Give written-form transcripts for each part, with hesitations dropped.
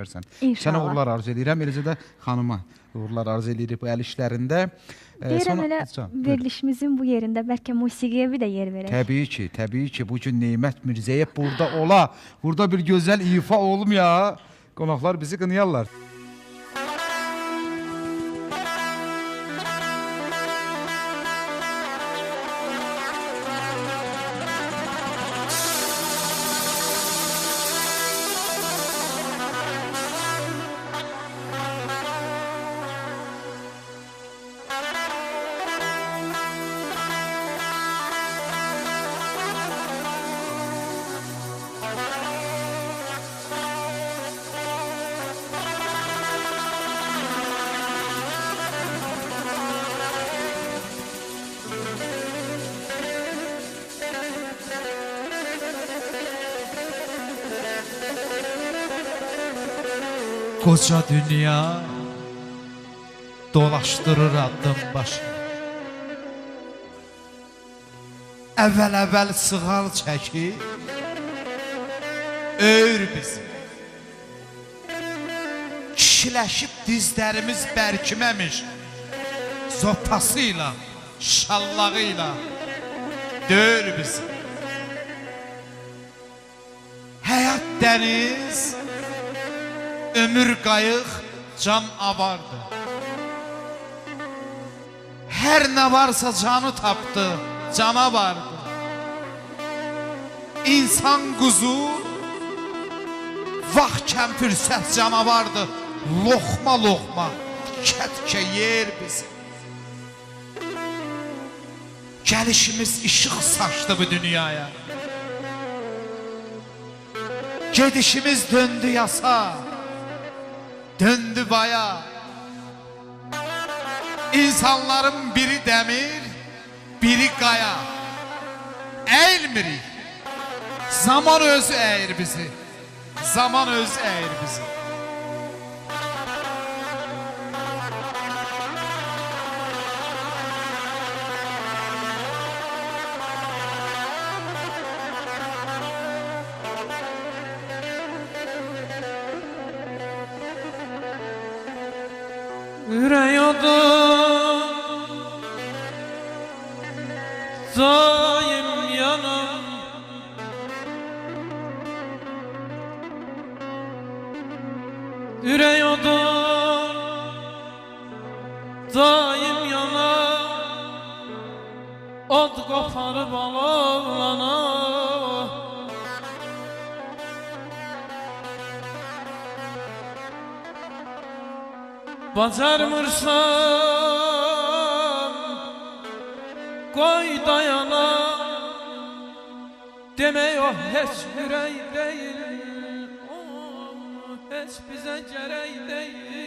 Sənə uğurlar arzu edirəm, eləcə də xanıma uğurlar arzu edirik bu əl işlərində. Deyirəm elə verilişimizin bu yerində bəlkə musiqiyə bir də yer verək. Təbii ki, bugün Neymət Mirzəyev burada ola, burada bir gözəl ifa olmaya, qonaqlar bizi qınayarlar. Koca dünya dolaşdırır addım başı. Əvvəl sığal çəkir, öyür bizi. Kişiləşib dizlərimiz bərkiməmiş, zopasıyla, şallağıyla döyür bizi. Həyat dəniz, ömür qayıq, can avardı. Hər nə varsa canı tapdı, cana vardı. İnsan quzu, vaxt kəmpürsət canavardı. Loxma loxma, tikə yer bizi. Gəlişimiz işıq saçdı bu dünyaya. Gedişimiz döndü yasa, döndü baya. İnsanların biri dəmir, biri qaya. Əyilmirik. Zaman özü əyir bizi. Zaman özü əyir bizi. Yüreğim daim yanım, yüreğim daim yanım, od koparıp alovlana. Bacarmırsan koy dayana, demək o heç ürək deyil, o heç bizə gərək deyil.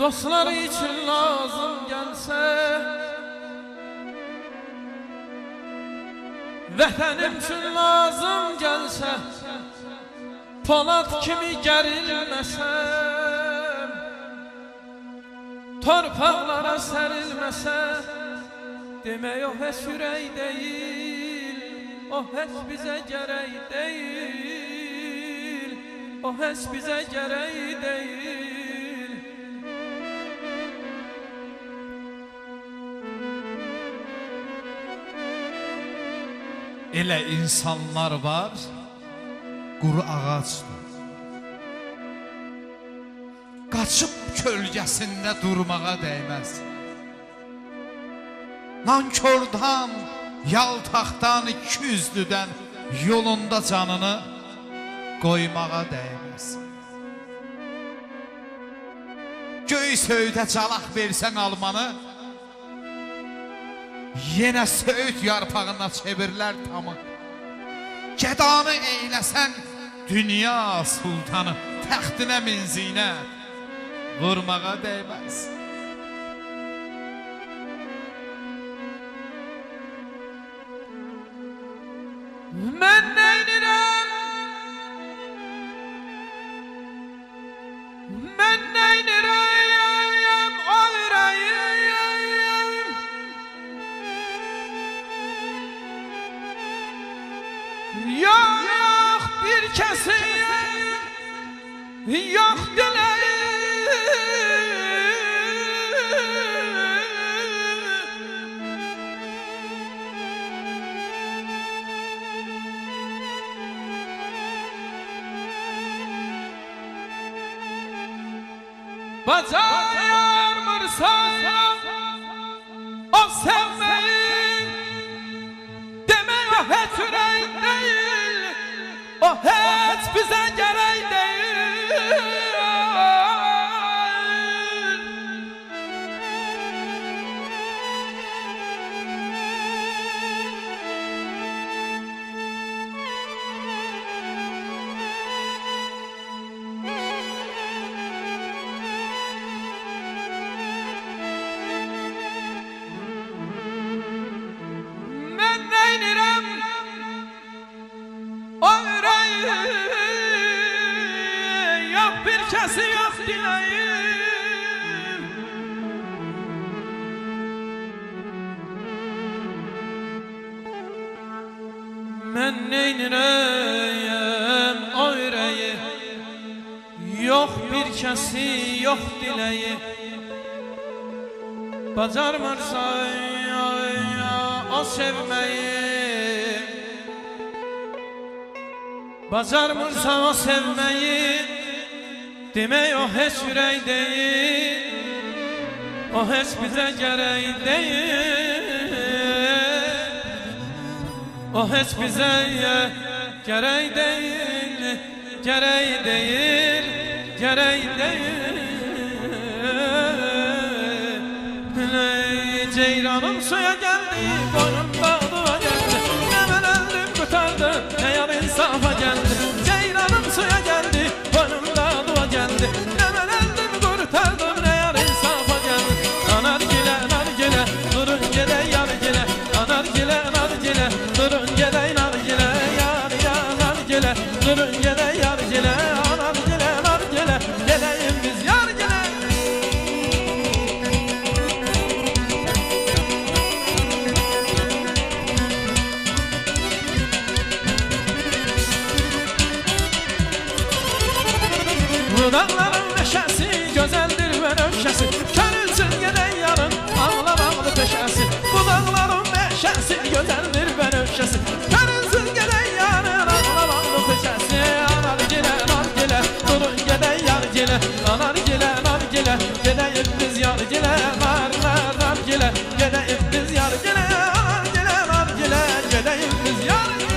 Dostlar için lazım gelse, vətənim üçün lazım gelse, Polat kimi gərilməsəm, torpaqlara sərilməsəm, demək o heç ürək deyil, o heç bizə gərək deyil, o heç bizə gərək deyil. Elə insanlar var, quru ağacdır. Qaçıb kölgəsində durmağa dəyməz. Nankordan, yaltaqdan, ikiyüzlüdən yolunda canını qoymağa dəyməz. Göy söyüdə calaq versən almanı, yenə söğüt yarpağına çevirlər tamı. Gədanı eyləsən dünya sultanı, təxtinə min zinət vurmağa dəyməz. Mən neynirəm? Mən neynirəm? bacarmırsan o sevmeyi, demek o hiç ürək değil, o hiç bize gerek değil. Kesi yok dileyim, men neynireyim o yüreği, yok bir kesi yok dileyi, bacarmırsan o sevmeyi, bacarmırsan o sevmeyi, demek o hiç yüreği değil, o hiç bize gerek değil, o hiç bize gerek değil, gerek değil, gerek değil. Ceylanım suya geldi, boynumda dua geldi, hemen öldüm kurtardı, ne yar insafa geldi. Ceylanım suya geldi, boynumda dua geldi, hemen öldüm kurtardım, ne yar insafa geldi. Nargile, nargile, durun gele yar gele, nargile, nargile, durun gele nargile, yar ya nargile, durun gele yar gele, nargile, nargile, geleyim biz yar gele. Dudakların neşesi, güzeldir ve nöşesi, körülsün gelen yarın, ağlamağlı peşesi. Dudakların neşesi, güzeldir ve nöşesi, körülsün gelen yarın, ağlamağlı peşesi. Nargile, nargile, durun gelen yar gele, nargile, nargile, geleyim biz yar gele, nargile, geleyim biz yar gele, nargile, nargile, geleyim biz yar gele.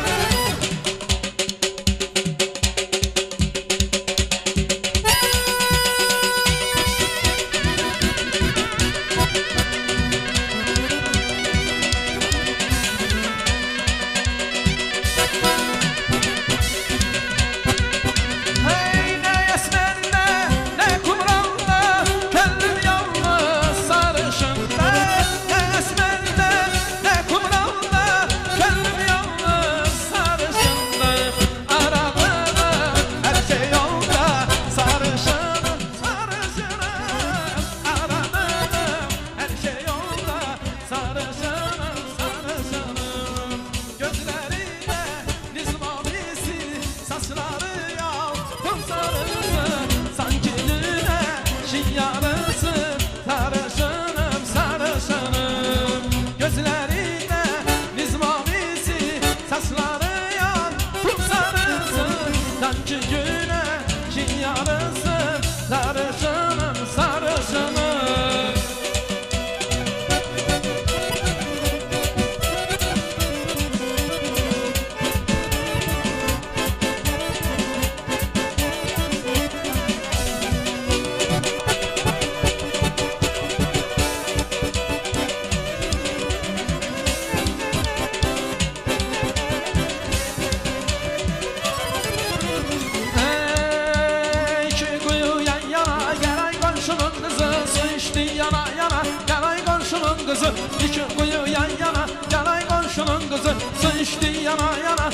İki kuyu yan yana, yanay komşunun kızı, su içti yana yana,